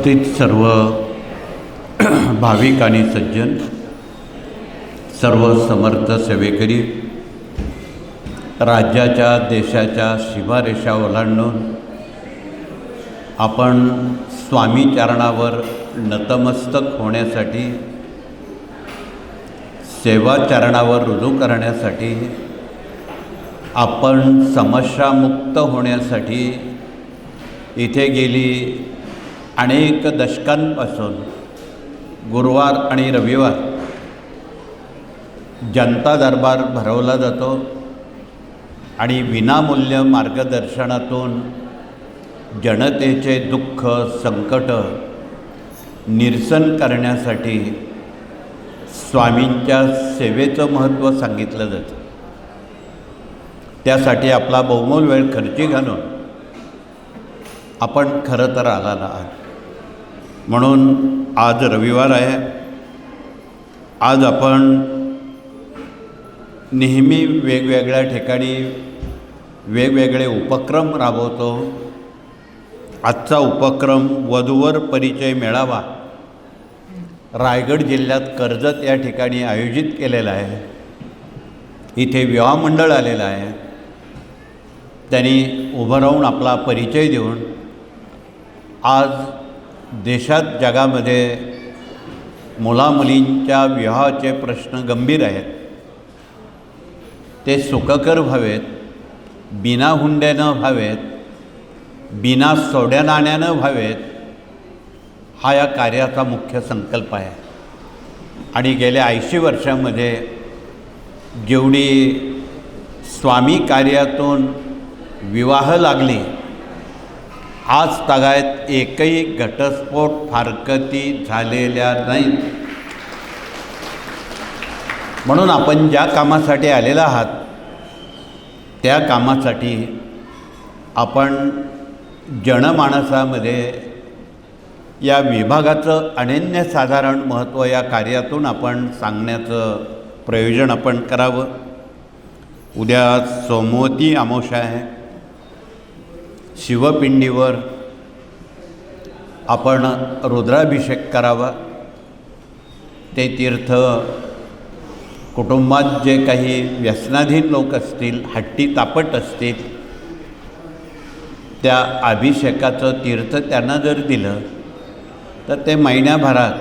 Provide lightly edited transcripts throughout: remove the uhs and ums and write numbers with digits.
उपस्थित सर्व भाविक आणि सज्जन, सर्व समर्थ सेवेकरी, राज्याच्या देशाच्या सीमारेषा ओलांडून आपण स्वामी चरणावर नतमस्तक होण्यासाठी, सेवा चरणावर रुजू करण्यासाठी, आपण समस्यामुक्त होण्यासाठी इथे गेली अनेक दशकांपासून गुरुवार आणि रविवार जनता दरबार भरवला जातो आणि विनामूल्य मार्गदर्शनातून जनतेचे दुःख संकट निरसन करण्यासाठी स्वामींच्या सेवेचं महत्त्व सांगितलं जातं. त्यासाठी आपला बहुमोल वेळ खर्ची घालून आपण खरं तर आलेला आहात. म्हणून आज रविवार आहे. आज आपण नेहमी वेगवेगळ्या ठिकाणी वेगवेगळे उपक्रम राबवतो. आजचा उपक्रम वधूवर परिचय मेळावा रायगड जिल्ह्यात कर्जत या ठिकाणी आयोजित केलेला आहे. इथे विवाह मंडळ आलेलं आहे. त्यांनी उभं राहून आपला परिचय देऊन आज देशात जगामध्ये मुलामुलींच्या विवाहाचे प्रश्न गंभीर आहेत. ते सुखकर व्हावेत, बिना हुंड्यानं व्हावेत, बिना सोड्या नाण्यानं व्हावेत, हा या कार्याचा मुख्य संकल्प आहे. आणि गेल्या 80 वर्षामध्ये जेवढी स्वामी कार्यातून विवाह लागली, आज तागायत एकही घटस्फोट फारकती झालेल्या नाहीत. म्हणून आपण ज्या कामासाठी आलेला आहात त्या कामासाठी आपण जनमानसामध्ये या विभागाचं अनन्यसाधारण महत्त्व या कार्यातून आपण सांगण्याचं प्रयोजन आपण करावं. उद्या सोमवती अमावस्या आहे. शिवपिंडीवर आपण रुद्राभिषेक करावा. ते तीर्थ कुटुंबात जे काही व्यसनाधीन लोक असतील, हट्टी तापट असतील, त्या अभिषेकाचं तीर्थ त्यांना जर दिलं तर ते महिन्याभरात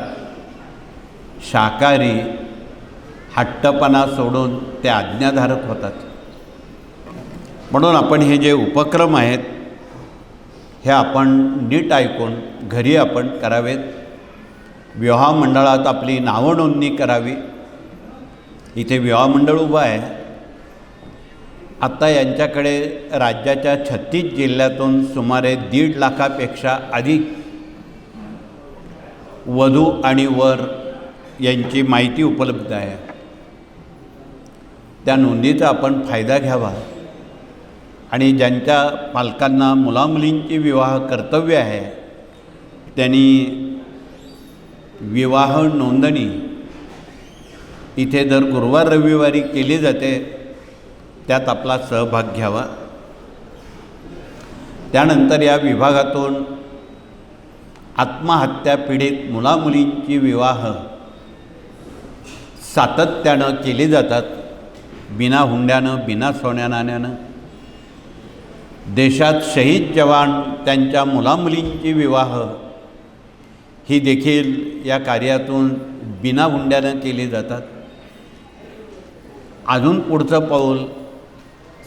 शाकाहारी हट्टपणा सोडून ते आज्ञाधारक होतात. म्हणून आपण हे जे उपक्रम आहेत हे आपण नीट ऐकून घरी आपण करावेत. विवाह मंडळात आपली नावं नोंदणी करावी. इथे विवाह मंडळ उभं आहे. आत्ता यांच्याकडे राज्याच्या 36 जिल्ह्यातून सुमारे 1.5 लाखापेक्षा अधिक वधू आणि वर यांची माहिती उपलब्ध आहे. त्या नोंदीचा आपण फायदा घ्यावा आणि ज्यांच्या पालकांना मुलामुलींची विवाह कर्तव्य आहे त्यांनी विवाह नोंदणी इथे दर गुरुवार रविवारी केली जाते, त्यात आपला सहभाग घ्यावा. त्यानंतर या विभागातून आत्महत्या पीडित मुलामुलींची विवाह सातत्यानं केली जातात, बिना हुंड्यानं, बिना सोन्या नाण्यानं. देशात शहीद जवान त्यांच्या मुलामुलींची विवाह ही देखील या कार्यातून बिना हुंड्यानं केली जातात. अजून पुढचं पाऊल,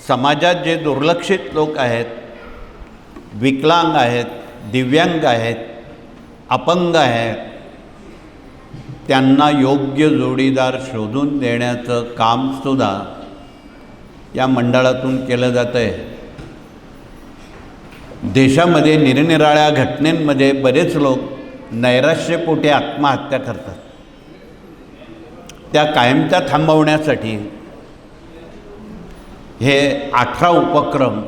समाजात जे दुर्लक्षित लोक आहेत, विकलांग आहेत, दिव्यांग आहेत, अपंग आहेत, त्यांना योग्य जोडीदार शोधून देण्याचं कामसुद्धा या मंडळातून केलं जातं आहे. देशामध्ये निरनिराळ्या घटनेमध्ये बरेच लोक नैराश्यपोटी आत्महत्या करतात. त्या कायमच्या थांबवण्यासाठी हे 18 उपक्रम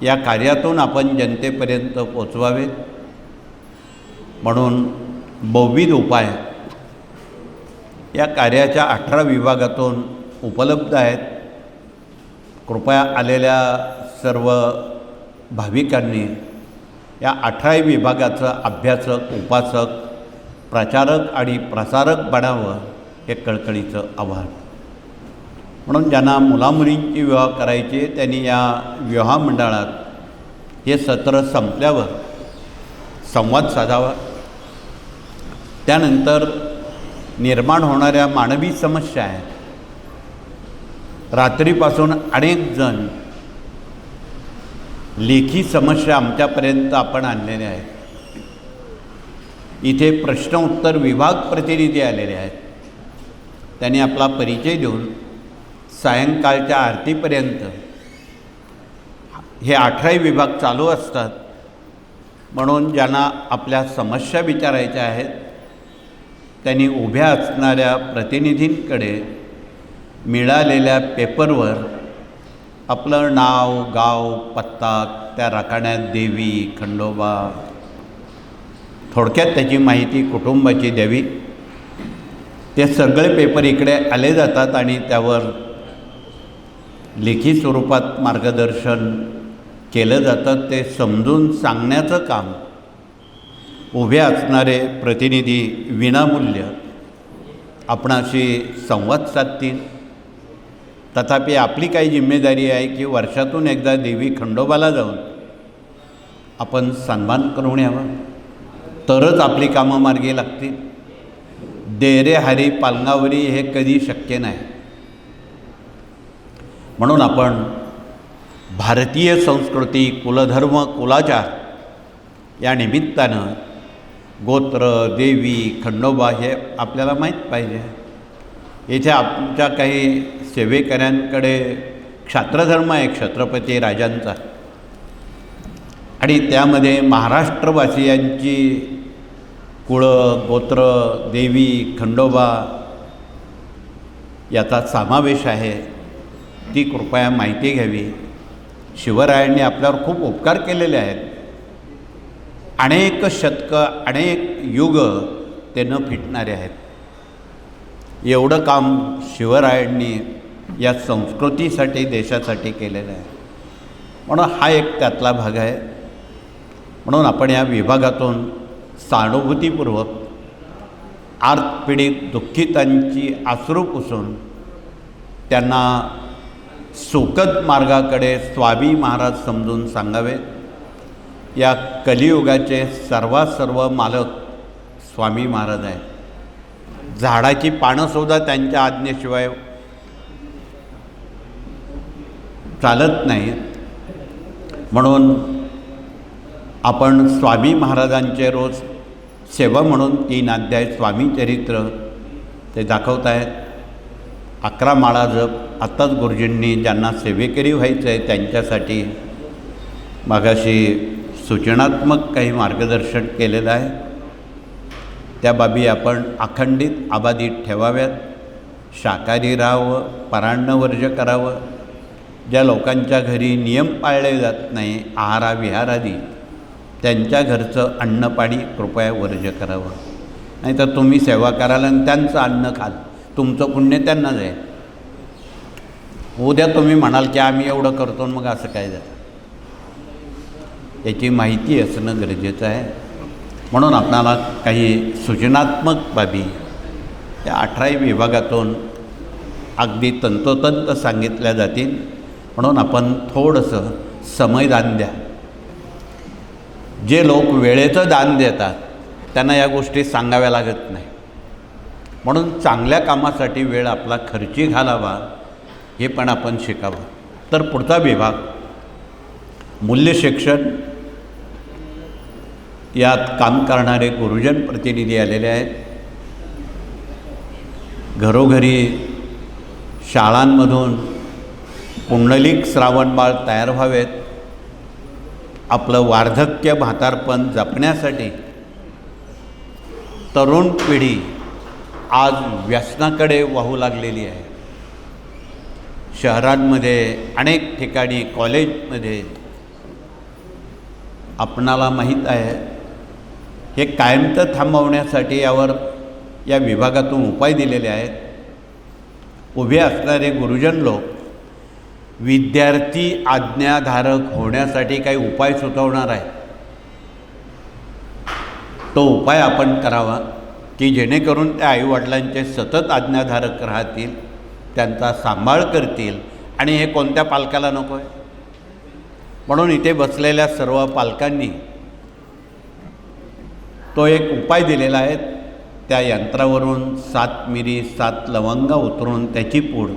या कार्यातून आपण जनतेपर्यंत पोचवावे. म्हणून बहुविध उपाय या कार्याच्या 18 विभागातून उपलब्ध आहेत. कृपया आलेल्या सर्व भाविकांनी या 18 विभागाचं अभ्यासक, उपासक, प्रचारक आणि प्रसारक बनावं हे कळकळीचं आव्हान. म्हणून ज्यांना मुलामुलींची विवाह करायचे त्यांनी या विवाह मंडळात हे सत्र संपल्यावर संवाद साधावा. त्यानंतर निर्माण होणाऱ्या मानवी समस्या आहेत. रात्रीपासून अनेक जण लेखी समस्या आमच्यापर्यंत आपण आणलेल्या आहेत. इथे प्रश्न उत्तर विभाग प्रतिनिधी आलेले आहेत. त्यांनी आपला परिचय देऊन सायंकाळच्या आरतीपर्यंत हे 18 विभाग चालू असतात. म्हणून ज्यांना आपल्या समस्या विचारायच्या आहेत त्यांनी उभ्या असणाऱ्या प्रतिनिधींकडे मिळालेल्या पेपरवर आपलं नाव, गाव, पत्ता, त्या राखाण्यात देवी, खंडोबा, थोडक्यात त्याची माहिती कुटुंबाची द्यावी. ते सगळे पेपर इकडे आले जातात आणि त्यावर लेखी स्वरूपात मार्गदर्शन केलं जातं. ते समजून सांगण्याचं काम उभे असणारे प्रतिनिधी विनामूल्य आपणाशी संवाद साधतील. तथापि आपली काही जिम्मेदारी आहे की वर्षातून एकदा देवी खंडोबाला जाऊन आपण सन्मान करून यावं, तरच आपली कामं मार्गी लागतील. देरे हरी पालनावरी हे कधी शक्य नाही. म्हणून आपण भारतीय संस्कृती, कुलधर्म, कुलाचार या निमित्तानं गोत्र, देवी, खंडोबा हे आपल्याला माहीत पाहिजे. इथे आमच्या काही सेवेकऱ्यांकडे क्षात्रधर्म आहे छत्रपती राजांचा, आणि त्यामध्ये महाराष्ट्रवासियांची कुळं, गोत्र, देवी, खंडोबा याचा समावेश आहे. ती कृपया माहिती घ्यावी. शिवरायांनी आपल्यावर खूप उपकार केलेले आहेत. अनेक शतकं, अनेक युग ते न फिटणारे आहेत. एवढं काम शिवरायांनी या संस्कृतीसाठी, देशासाठी केलेलं आहे. म्हणून हा एक त्यातला भाग आहे. म्हणून आपण या विभागातून सहानुभूतीपूर्वक आर्तपीडित दुःखितांची अश्रू पुसून त्यांना सुखद मार्गाकडे स्वामी महाराज समजून सांगावेत. या कलियुगाचे सर्व मालक स्वामी महाराज आहेत. झाडाची पानंसुद्धा त्यांच्या आज्ञेशिवाय चालत नाहीत. म्हणून आपण स्वामी महाराजांचे रोज सेवा म्हणून 3 अध्याय स्वामी चरित्र ते दाखवत आहेत. 11 माळा जप आत्ताच गुरुजींनी ज्यांना सेवेकरी व्हायचं आहे त्यांच्यासाठी मागाशी सूचनात्मक काही मार्गदर्शन केलेलं आहे. त्या बाबी आपण अखंडित आबादीत ठेवाव्यात. शाकाहारी राहावं, परान्न करावं. ज्या लोकांच्या घरी नियम पाळले जात नाही, आहाराविहारादी, त्यांच्या घरचं अन्न पाणी कृपया वर्ज्य करावं. नाहीतर तुम्ही सेवा कराल आणि त्यांचं अन्न खाल, तुमचं पुण्य त्यांना जाईल. उद्या तुम्ही म्हणाल की आम्ही एवढं करतो, मग असं काय झालं. याची माहिती असणं गरजेचं आहे. म्हणून आपणाला काही सूचनात्मक बाबी त्या 18 विभागातून अगदी तंतोतंत सांगितल्या जातील. म्हणून आपण थोडंसं समयदान द्या. जे लोक वेळेचं दान देतात त्यांना या गोष्टी सांगाव्या लागत नाही. म्हणून चांगल्या कामासाठी वेळ आपला खर्ची घालावा हे पण आपण शिकावं. तर पुढचा विभाग मूल्य शिक्षण. यात काम करणारे गुरुजन प्रतिनिधी आलेले आहेत. घरोघरी शाळांमधून पुंडलिक श्रावणबाळ तयार व्हावेत. आपलं वार्धक्य, म्हातारपण जपण्यासाठी तरुण पिढी आज व्यसनाकडे वाहू लागलेली आहे. शहरांमध्ये अनेक ठिकाणी, कॉलेजमध्ये आपणाला माहीत आहे. हे कायमचं थांबवण्यासाठी या विभागातून उपाय दिलेले आहेत. उभे असणारे गुरुजन लोक विद्यार्थी आज्ञाधारक होण्यासाठी काही उपाय सुचवणार आहेत. तो उपाय आपण करावा की जेणेकरून त्या आईवडिलांचे सतत आज्ञाधारक राहतील, त्यांचा सांभाळ करतील. आणि हे कोणत्या पालकाला नको आहे? म्हणून इथे बसलेल्या सर्व पालकांनी तो एक उपाय दिलेला आहे. त्या यंत्रावरून 7 मिरी 7 लवंगा उतरून त्याची पूड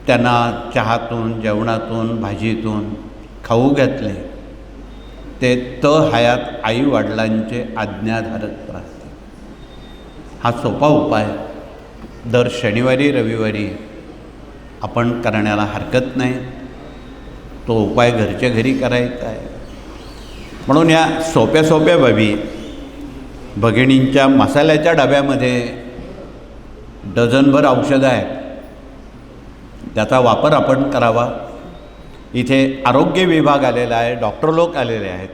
त्यांना चहातून, जेवणातून, भाजीतून खाऊ घातले. ते हयात आईवडिलांचे आज्ञाधारक राहते. हा सोपा उपाय दर शनिवारी रविवारी आपण करण्याला हरकत नाही. तो उपाय घरच्या घरी करायचा आहे. म्हणून या सोप्या सोप्या बाबी भगिनींच्या मसाल्याच्या डब्यामध्ये डझनभर औषधं आहेत, त्याचा वापर आपण करावा. इथे आरोग्य विभाग आलेला आहे, डॉक्टर लोक आलेले आहेत.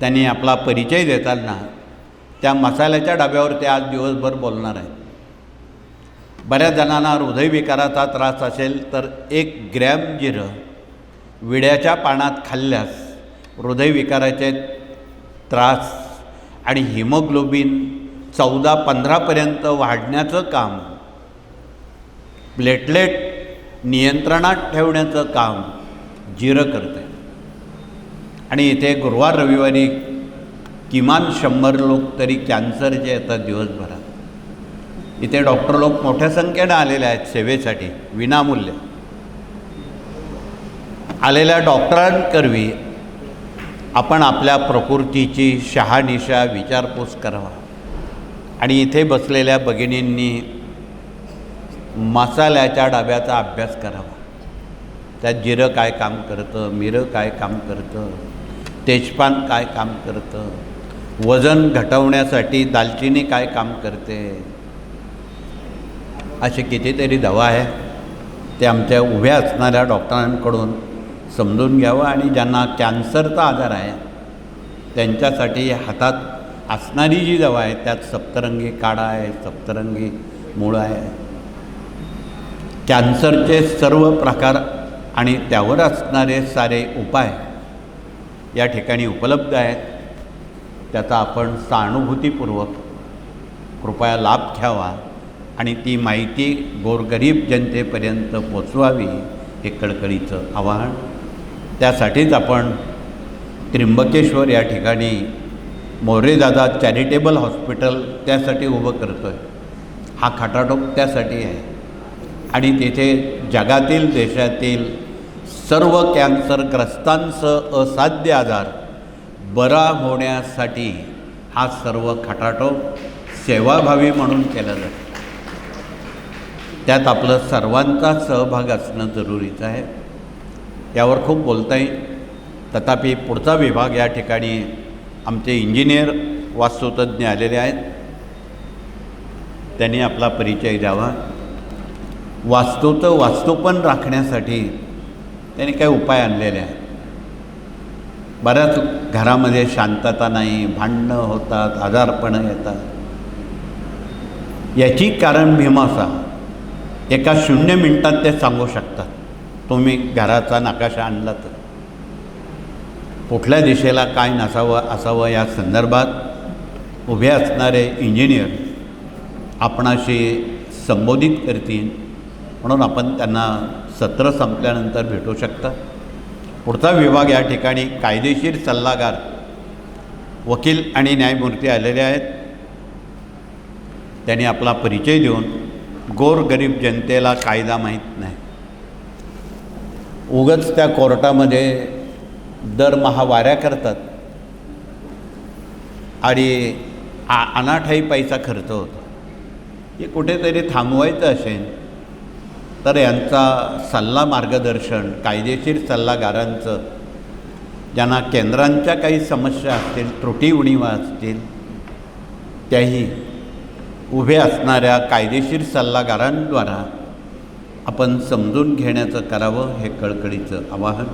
त्यांनी आपला परिचय देताना त्या मसाल्याच्या डब्यावर ते आज दिवसभर बोलणार आहेत. बऱ्याच जणांना हृदयविकाराचा त्रास असेल तर 1 ग्रॅम जिरं विड्याच्या पानात खाल्ल्यास हृदयविकाराचे त्रास आणि हिमोग्लोबिन 14-15पर्यंत वाढण्याचं काम, प्लेटलेट नियंत्रणात ठेवण्याचं काम जिरं करते. आणि इथे गुरुवार रविवारी किमान 100 लोक तरी कॅन्सरचे येतात दिवसभरात. इथे डॉक्टर लोक मोठ्या संख्येनं आलेले आहेत सेवेसाठी विनामूल्य. आलेल्या डॉक्टरांकरवी आपण आपल्या प्रकृतीची शहानिशा विचारपूस करावा. आणि इथे बसलेल्या भगिनींनी मसाल्याच्या डब्याचा अभ्यास करावा. त्यात जिरं काय काम करतं, मिरं काय काम करतं, तेजपान काय काम करतं, वजन घटवण्यासाठी दालचिनी काय काम करते, असे कितीतरी दवा आहे. ते आमच्या उभ्या असणाऱ्या डॉक्टरांकडून समजून घ्यावं. आणि ज्यांना कॅन्सरचा आजार आहे त्यांच्यासाठी हातात असणारी जी दवा आहे त्यात सप्तरंगी काढा आहे, सप्तरंगी मूळ आहे. कॅन्सरचे सर्व प्रकार आणि त्यावर असणारे सारे उपाय या ठिकाणी उपलब्ध आहेत. त्याचा आपण सहानुभूतीपूर्वक कृपया लाभ घ्यावा आणि ती माहिती गोरगरीब जनतेपर्यंत पोचवावी हे कळकळीचं आवाहन. त्यासाठीच आपण त्र्यंबकेश्वर या ठिकाणी मोरेदादा चॅरिटेबल हॉस्पिटल त्यासाठी उभं करतो आहे. हा खटाटोप त्यासाठी आहे. आणि तिथे जगातील देशातील सर्व कॅन्सरग्रस्तांचं असाध्य आजार बरा होण्यासाठी हा सर्व खटाटोप सेवाभावी म्हणून केला जातो. त्यात आपलं सर्वांचा सहभाग असणं जरुरीचं आहे. यावर खूप बोलता येईल. तथापि पुढचा विभाग या ठिकाणी आमचे इंजिनियर वास्तुतज्ञ आलेले आहेत. त्यांनी आपला परिचय द्यावा. वास्तूचं वास्तूपण राखण्यासाठी त्यांनी काही उपाय आणलेले आहेत. बऱ्याच घरामध्ये शांतता नाही, भांडणं होतात, आजारपणं येतात. याची कारण मीमांसा एका 0 मिनिटात ते सांगू शकतात. तुम्ही घराचा नकाशा आणला तर कुठल्या दिशेला काय नसावं असावं या संदर्भात उभे असणारे इंजिनियर आपणाशी संबोधित करतील. म्हणून आपण त्यांना सत्र संपल्यानंतर भेटू शकता. पुढचा विभाग या ठिकाणी कायदेशीर सल्लागार वकील आणि न्यायमूर्ती आलेले आहेत. त्यांनी आपला परिचय देऊन गोरगरीब जनतेला कायदा माहीत नाही, उगाच त्या कोर्टामध्ये दरमहा वाऱ्या करतात आणि अनाठाई पैसा खर्च होतो. हे कुठेतरी थांबवायचं असेल तर यांचा सल्ला मार्गदर्शन कायदेशीर सल्लागारांचं, ज्यांना केंद्रांच्या काही समस्या असतील, त्रुटी उणीवा असतील, त्याही उभे असणाऱ्या कायदेशीर सल्लागारांद्वारा आपण समजून घेण्याचं करावं हे कळकळीचं आवाहन.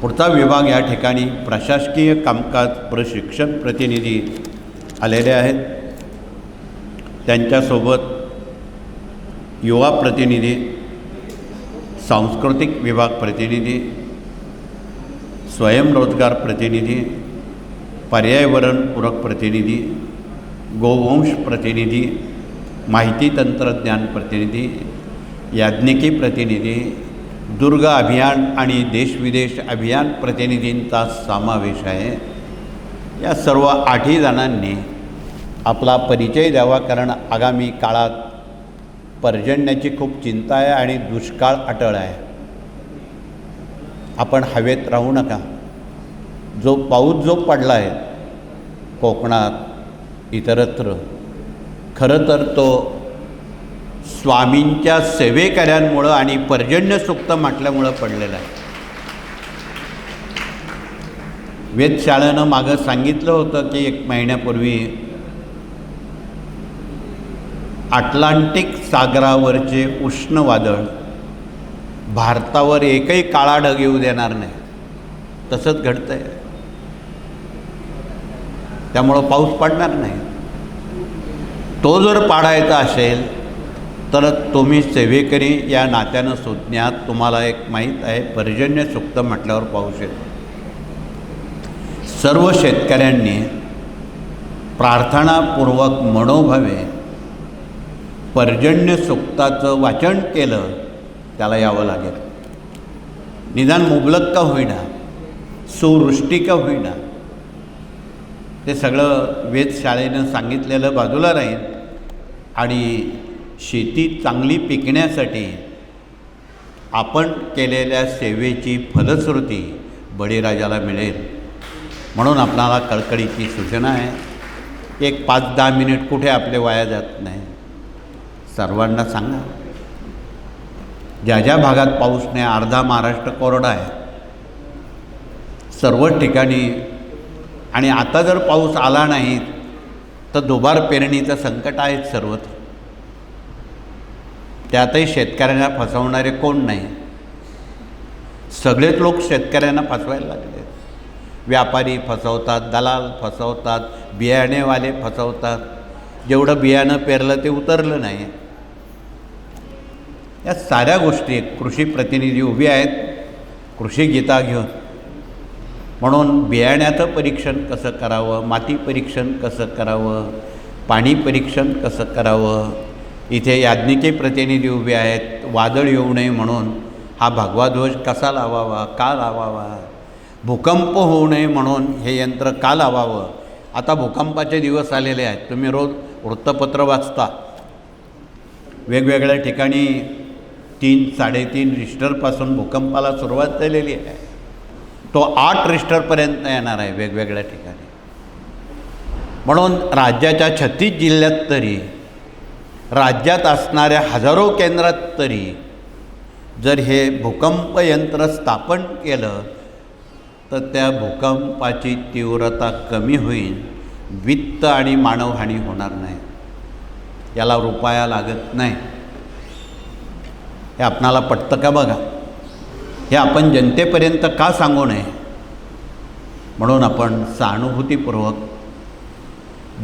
पुढचा विभाग या ठिकाणी प्रशासकीय कामकाज प्रशिक्षण प्रतिनिधी आलेले आहेत. त्यांच्यासोबत युवा प्रतिनिधी, सांस्कृतिक विभाग प्रतिनिधी, स्वयंरोजगार प्रतिनिधी, पर्यावरणपूरक प्रतिनिधी, गोवंश प्रतिनिधी, माहिती तंत्रज्ञान प्रतिनिधी, याज्ञिकी प्रतिनिधी, दुर्ग अभियान आणि देशविदेश अभियान प्रतिनिधींचा समावेश आहे. या सर्व 8 जणांनी आपला परिचय द्यावा, कारण आगामी काळात पर्जन्याची खूप चिंता आहे आणि दुष्काळ अटळ आहे. आपण हवेत राहू नका. जो पाऊस जो पडला आहे कोकणात, इतरत्र, खरं तर तो स्वामींच्या सेवेकऱ्यांमुळं आणि पर्जन्य सुक्त म्हटल्यामुळं पडलेला आहे. वेधशाळेनं मागं सांगितलं होतं की 1 महिन्यापूर्वी अटलांटिक सागरावरचे उष्ण वादळ भारतावर एकही काळा ढग येऊ देणार नाही. तसंच घडतं आहे. त्यामुळं पाऊस पडणार नाही. तो जर पाडायचा असेल तर तुम्ही सेवेकरी या नात्यानं सुज्ञात, तुम्हाला एक माहीत आहे पर्जन्य सुक्त म्हटल्यावर पाऊस येतो. सर्व शेतकऱ्यांनी प्रार्थनापूर्वक मनोभावे पर्जन्य सुक्ताचं वाचन केलं, त्याला यावं लागेल. निदान मुबलक का होईना, सुवृष्टी का होईना, ते सगळं वेधशाळेनं सांगितलेलं बाजूला राहील आणि शेती चांगली पिकण्यासाठी आपण केलेल्या सेवेची फलश्रुती बळीराजाला मिळेल. म्हणून आपल्याला कळकळीची सूचना आहे. एक 5-10 मिनिट कुठे आपले वाया जात नाही. सर्वांना सांगा, ज्या ज्या भागात पाऊस नाही, अर्धा महाराष्ट्र कोरडा आहे सर्व ठिकाणी. आणि आता जर पाऊस आला नाही तर दुबार पेरणीचं संकट आहे सर्वत्र. त्यातही शेतकऱ्यांना फसवणारे कोण नाही. सगळेच लोक शेतकऱ्यांना फसवायला लागले. व्यापारी फसवतात, दलाल फसवतात, बियाणेवाले फसवतात. जेवढं बियाणं पेरलं ते उतरलं नाही. या साऱ्या गोष्टी कृषी प्रतिनिधी उभे आहेत कृषी गीता घेऊन. म्हणून बियाण्याचं परीक्षण कसं करावं, माती परीक्षण कसं करावं, पाणी परीक्षण कसं करावं. इथे याज्ञिकी प्रतिनिधी उभे आहेत. वादळ येऊ नये म्हणून हा भगवा ध्वज कसा लावावा, का लावावा, भूकंप होऊ नये म्हणून हे यंत्र का लावावं. आता भूकंपाचे दिवस आलेले आहेत. तुम्ही रोज वृत्तपत्र वाचता, वेगवेगळ्या ठिकाणी 3-3.5 रिश्टरपासून भूकंपाला सुरुवात झालेली आहे. तो 8 रिश्टरपर्यंत येणार आहे वेगवेगळ्या ठिकाणी. म्हणून राज्याच्या 36 जिल्ह्यात तरी, राज्यात असणाऱ्या हजारो केंद्रात तरी जर हे भूकंप यंत्र स्थापन केलं तर त्या भूकंपाची तीव्रता कमी होईल, वित्त आणि मानवहानी होणार नाही. याला रुपया लागत नाही. हे आपणाला पटतं का बघा. हे आपण जनतेपर्यंत का सांगू नये. म्हणून आपण सहानुभूतीपूर्वक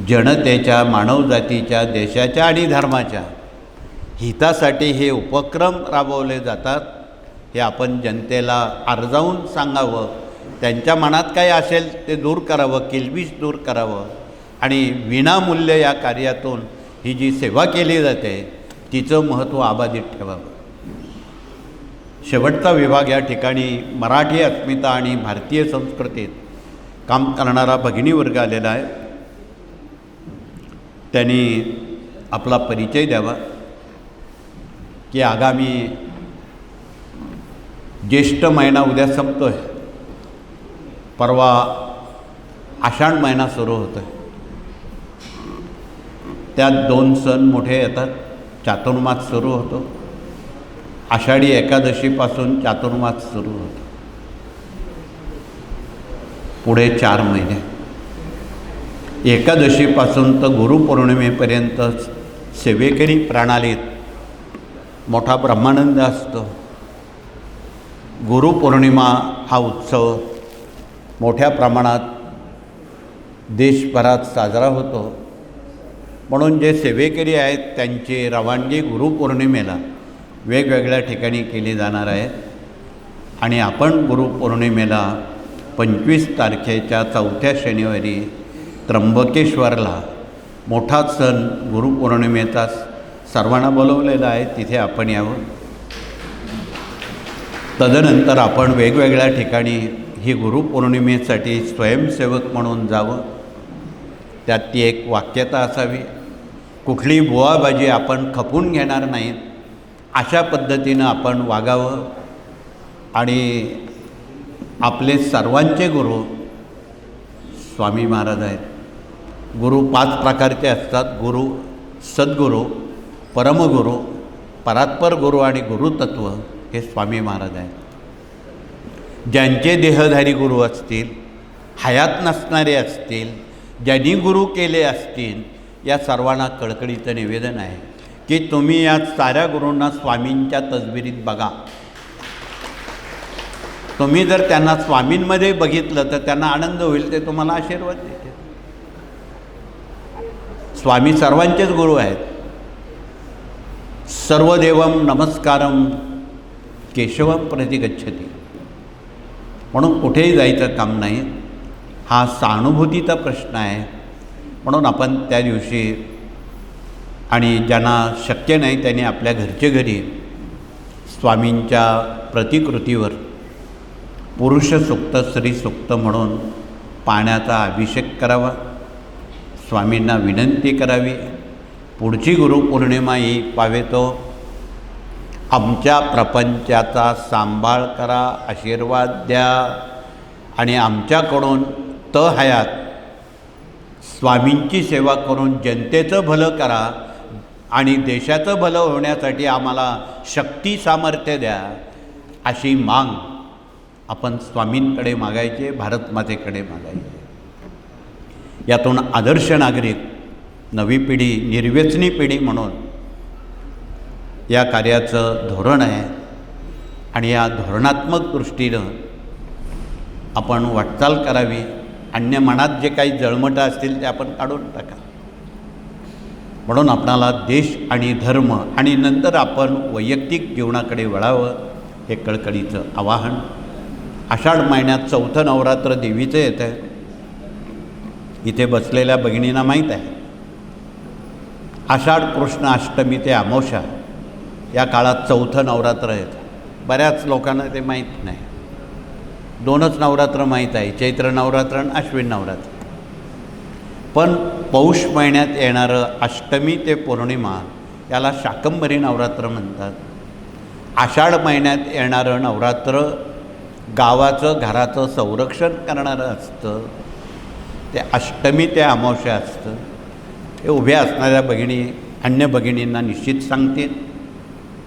जनतेच्या, मानवजातीच्या, देशाच्या आणि धर्माच्या हितासाठी हे उपक्रम राबवले जातात. हे आपण जनतेला आर्जावून सांगावं. त्यांच्या मनात काय असेल ते दूर करावं, किलबिश दूर करावं आणि विनामूल्य या कार्यातून ही जी सेवा केली जाते तिचं महत्त्व अबाधित ठेवावं. शेवटचा विभाग या ठिकाणी मराठी अस्मिता आणि भारतीय संस्कृतीत काम करणारा भगिनी वर्ग आलेला आहे. त्यांनी आपला परिचय द्यावा की आगामी ज्येष्ठ महिना उद्या संपतो आहे. परवा आषाढ महिना सुरू होतो आहे. त्यात 2 सण मोठे येतात. चातुर्मास सुरू होतो. आषाढी एकादशीपासून चातुर्मास सुरू होतो. पुढे 4 महिने. एकादशीपासून तर गुरुपौर्णिमेपर्यंत सेवेकरी प्रणालीत मोठा ब्रह्मानंद असतो. गुरुपौर्णिमा हा उत्सव मोठ्या प्रमाणात देशभरात साजरा होतो. म्हणून जे सेवेकरी आहेत त्यांची रवानगी गुरुपौर्णिमेला वेगवेगळ्या ठिकाणी केली जाणार आहे. आणि आपण गुरुपौर्णिमेला 25 तारखेच्या चौथ्या शनिवारी त्र्यंबकेश्वरला मोठा सण गुरुपौर्णिमेचा सर्वांना बोलवलेला आहे, तिथे आपण यावं. तदनंतर आपण वेगवेगळ्या ठिकाणी ही गुरुपौर्णिमेसाठी स्वयंसेवक म्हणून जावं. त्यात ती एक वाक्यता असावी. कुठली बुवाबाजी आपण खपून घेणार नाहीत, अशा पद्धतीनं आपण वागावं. आणि आपले सर्वांचे गुरु स्वामी महाराज आहेत. गुरु 5 प्रकारचे असतात: गुरु, सद्गुरू, परमगुरू, परात्पर गुरु आणि गुरुतत्व. हे स्वामी महाराज आहेत. ज्यांचे देहधारी गुरु असतील, हयात नसणारे असतील, ज्यांनी गुरु केले असतील, या सर्वांना कळकळीचं निवेदन आहे की तुम्ही या साऱ्या गुरूंना स्वामींच्या तसबिरीत बघा. तुम्ही जर त्यांना स्वामींमध्ये बघितलं तर त्यांना आनंद होईल, ते तुम्हाला आशीर्वाद देतील. स्वामी सर्वांचेच गुरु आहेत. सर्वदेवम नमस्कारम केशवम प्रति गच्छति. म्हणून कुठेही जायचं काम नाही. हा सहानुभूतीचा प्रश्न आहे. म्हणून आपण त्या दिवशी, आणि ज्यांना शक्य नाही त्यांनी आपल्या घरचे घरी स्वामींच्या प्रतिकृतीवर पुरुष सूक्त, स्त्री सूक्त म्हणून पाण्याचा अभिषेक करावा. स्वामींना विनंती करावी, पुढची गुरुपौर्णिमा येई पावेतो आमच्या प्रपंचाचा सांभाळ करा, आशीर्वाद द्या आणि आमच्याकडून हयात स्वामींची सेवा करून जनतेचं भलं करा आणि देशाचं भलं होण्यासाठी आम्हाला शक्ती सामर्थ्य द्या, अशी माग आपण स्वामींकडे मागायचे, भारतमातेकडे मागायचे. यातून आदर्श नागरिक, नवी पिढी, निर्व्यसनी पिढी म्हणून या कार्याचं धोरण आहे. आणि या धोरणात्मक दृष्टीनं आपण वाटचाल करावी. अन्य मनात जे काही जळमटं असतील ते आपण काढून टाका. म्हणून आपणाला देश आणि धर्म आणि नंतर आपण वैयक्तिक जीवनाकडे वळावं, हे कळकळीचं आवाहन. आषाढ महिन्यात 4थं नवरात्र देवीचं येतं आहे. इथे बसलेल्या भगिनींना माहीत आहे, आषाढ कृष्ण अष्टमी ते अमावस्या या काळात 4थं नवरात्र येतं. बऱ्याच लोकांना ते माहीत नाही. 2च नवरात्र माहीत आहे, चैत्र नवरात्र आणि अश्विन नवरात्र. पण पौष महिन्यात येणारं अष्टमी ते पौर्णिमा याला शाकंभरी नवरात्र म्हणतात. आषाढ महिन्यात येणारं नवरात्र गावाचं, घराचं संरक्षण करणारं असतं. ते अष्टमी ते अमावस्या असतं. हे उभ्या असणाऱ्या भगिनी अन्य भगिनींना निश्चित सांगतील.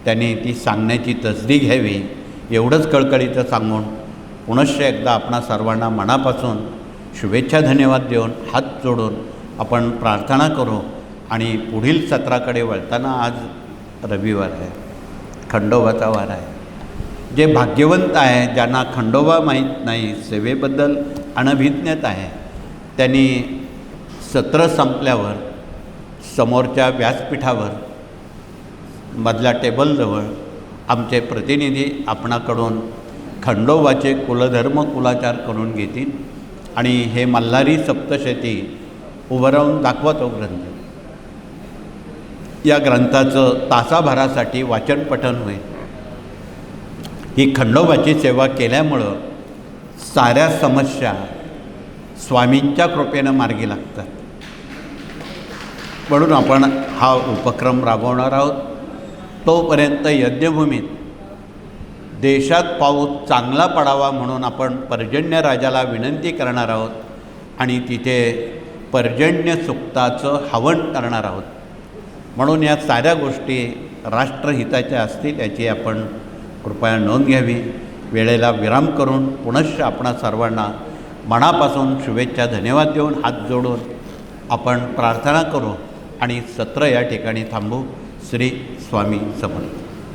त्यांनी ती सांगण्याची तसदी घ्यावी, एवढंच कळकळीचं सांगून पुनश्च एकदा आपणा सर्वांना मनापासून शुभेच्छा, धन्यवाद देऊन, हात जोडून आपण प्रार्थना करू. आणि पुढील सत्राकडे वळताना, आज रविवार आहे, खंडोबाचा वार आहे. जे भाग्यवंत आहे, ज्यांना खंडोबा माहीत नाही, सेवेबद्दल अनभिज्ञता आहे, त्यांनी सत्र संपल्यावर समोरच्या व्यासपीठावर मधल्या टेबलजवळ आमचे प्रतिनिधी आपणाकडून खंडोबाचे कुलधर्म कुलाचार करून घेतील आणि हे मल्हारी सप्तशती उभं राहून दाखवतो ग्रंथ. या ग्रंथाचं तासाभरासाठी वाचन पठण होईल. ही खंडोबाची सेवा केल्यामुळं साऱ्या समस्या स्वामींच्या कृपेनं मार्गी लागतात. म्हणून आपण हा उपक्रम राबवणार आहोत. तोपर्यंत यज्ञभूमीत देशात पाऊस चांगला पडावा म्हणून आपण पर्जन्य राजाला विनंती करणार आहोत आणि तिथे पर्जन्य सुक्ताचं हवन करणार आहोत. म्हणून या साऱ्या गोष्टी राष्ट्रहिताच्या असतील याची आपण कृपया नोंद घ्यावी. वेळेला विराम करून पुनश्च आपणा सर्वांना मनापासून शुभेच्छा, धन्यवाद देऊन, हात जोडून आपण प्रार्थना करू आणि सत्र या ठिकाणी थांबू. श्री स्वामी समर्थ.